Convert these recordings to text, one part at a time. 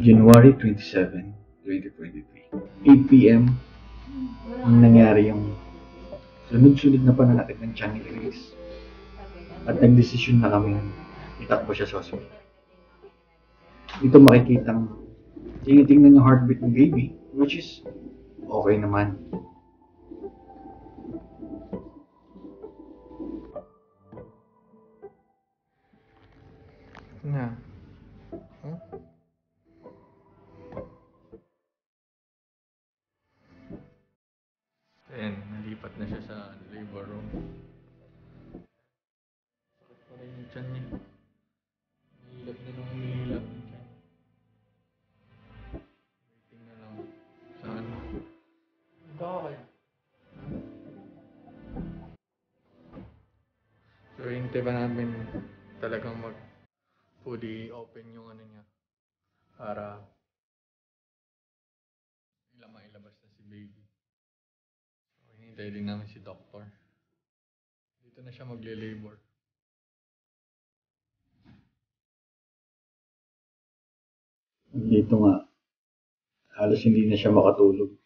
January 27, 2023. 8 p.m. Nang nangyari yung sunod-sunod na pananakit ng tiyan ni Grace. At nagdesisyon na kami itakbo siya sa hospital. Dito makikitang tinitingnan yung heartbeat ng baby, which is okay naman. Na. Ayan, nalipat na siya sa labor room. Sakit pa rin yung tiyan niya. Nilap na nung nilap yung tiyan. Waiting na lang. Saan? Baka kaya? So, hintay pa namin talagang fully open yung ano niya. Para mailabas na si baby. So, hinintay din namin si doctor. Dito na siya magle-labor. Dito nga, halos hindi na siya makatulog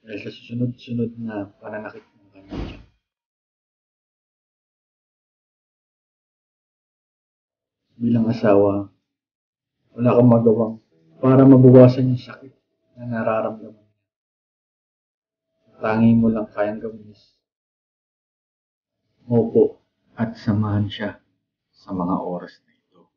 dahil sa susunod-sunod na pananakit ng kanyang tiyan. Bilang asawa, wala kang magawang para mabawasan yung sakit na nararamdaman niya. Tangi mo lang kayang gawin is opo at samahan siya sa mga oras na ito.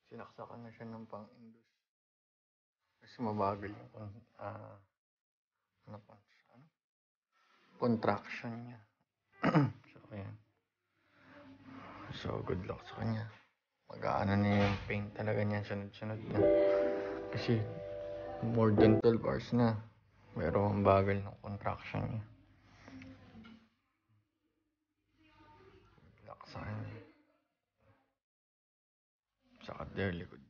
Sinaksakan na siya ng pang-induce. Kasi mabagal yung contraction niya. So, ayan. So, good luck sa kanya. Mag-aano na yung pain talaga niya, sunod-sunod na. Kasi, more than 12 hours na. Pero ang bagal ng contraction niya. Good luck sa kanya. Saka there, likod niya.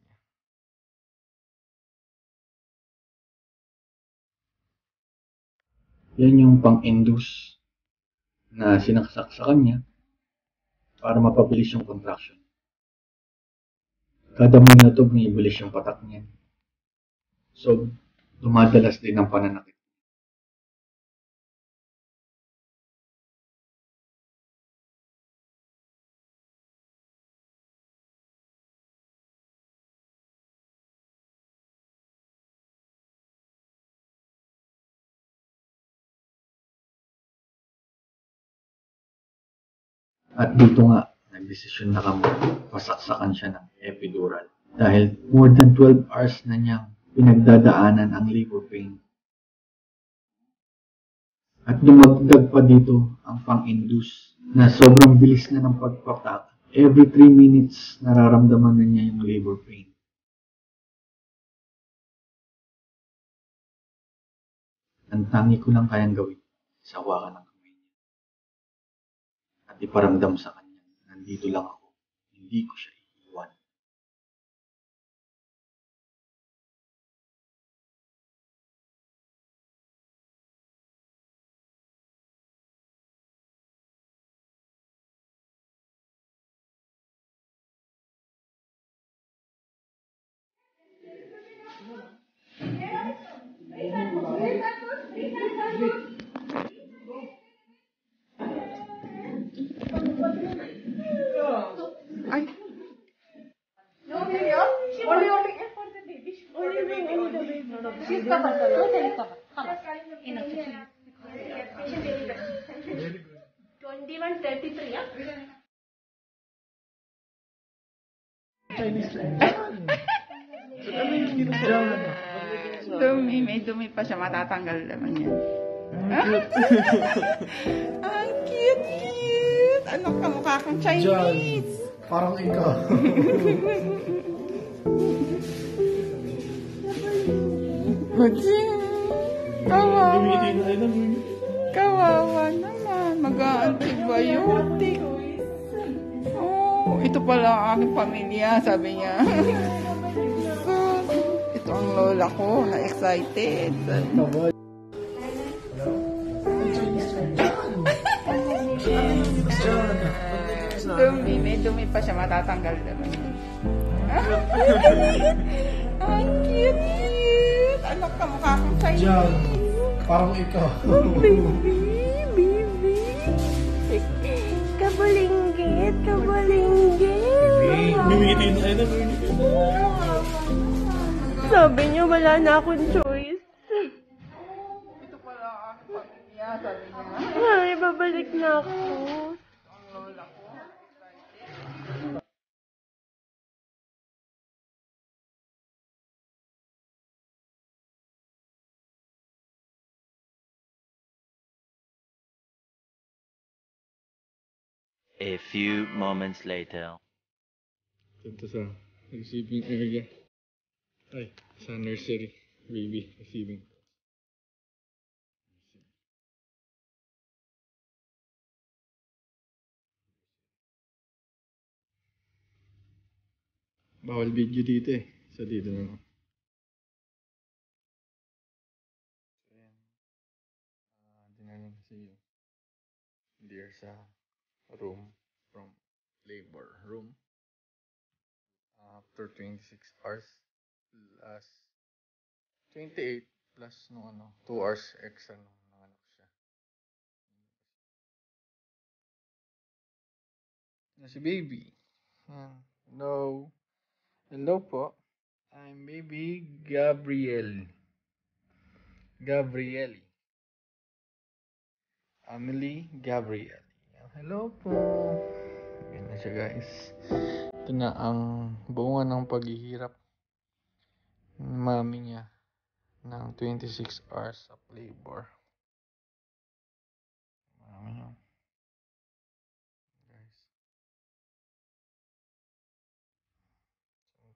Yan yung pang-induce na sinaksak sa kanya para mapabilis yung contraction. Kada minuto bumibilis yung patak niya. So, dumadalas din ang pananakit. At dito nga, nagdesisyon na kami pasaksakan siya ng epidural. Dahil more than 12 hours na niyang pinagdadaanan ang labor pain. At dumagdag pa dito ang pang-induce na sobrang bilis na ng pagpatak. Every 3 minutes nararamdaman na niya yung labor pain. Ang tangi ko lang kayang gawin, sawa ka ng kamay niya. At iparamdam sa kanya, nandito lang ako, hindi ko siya iiwan. Ay. No, video? Only for the baby. Only the baby. She's covered. Totally covered. Enough. Very good. 21:33, yeah? Chinese. So, ano yung ginagawa? May dumi pa siya, matatanggal naman yan. Ang cute! Ano ka, mukha kang Chinese? Parang ikaw. Kawawa. Kawawa naman. Mag-antibiotic. Oh, ito pala ang aking pamilya, sabi niya. lola ko na excited. Dumi pa siya, matatanggal naman. Ang cute! Anak ka, mukha kang Chinese. Diyan, parang ikaw. Baby. Kabalinggit. Mimitin na ito. Sabi niyo, wala na akong choice. Ito pala ang pamilya, sabi niya. Ay, babalik na ako. Ang lola ko. A few moments later. Dito sa receiving area. Ay, sa nursery. Baby, receiving. Bawal video dito eh. So dito na lang. Dinaling kasi yung dear sa room from labor room. After 26 hours plus 28 plus no 2 hours extra nung nanganak siya. Si baby. Hello. Hello po. I'm baby Gabrielle. Amelie Gabrielle. Hello po. Yan na siya guys. Ito na ang bunga ng paghihirap ng mami niya ng 26 hours of labor. Mami niya. Guys.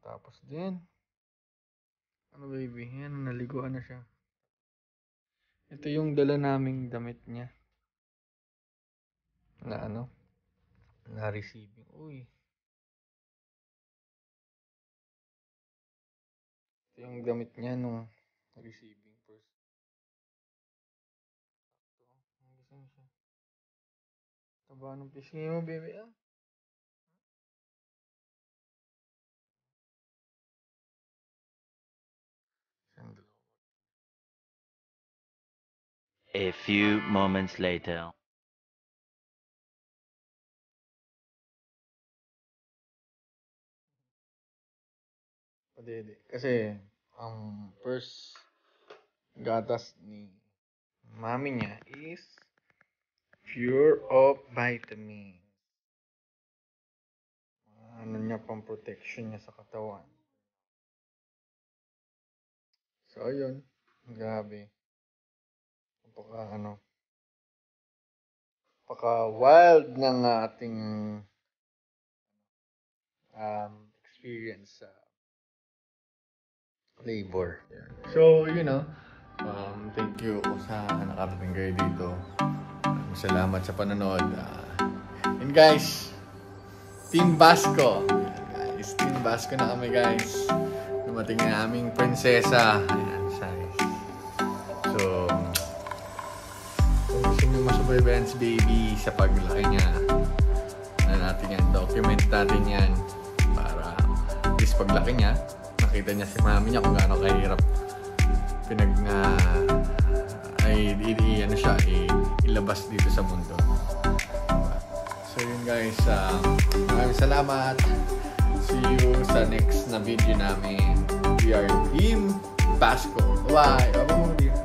Tapos din. Ano baby? Yan, naliguan na siya. Ito yung dala naming damit niya. Na na receiving. Uy. Ito yung damit niya nung receiving first. Ito. Gising siya. Taba ng pisngi mo, baby, ah. A few moments later. Padede. Kasi, ang first gatas ni mami niya is pure of vitamins. Ano niya pang protection niya sa katawan. So, ayun. Grabe. Paka wild ng ating experience sa labor. So, thank you sa nakarating kayo dito. Salamat sa panonood. And guys, Team Basco. Guys, Team Basco na kami guys. Dumating na aming prinsesa. Ayan, guys. So, kung gusto nyo masubaybayan si baby sa paglaki niya, natin yan, document natin yan para at least paglaki niya, nakita niya si mami niya kung gaano kahirap ilabas dito sa mundo. So yun guys, maraming salamat. See you sa next na video namin. We are Team Basco. Bye! Bye!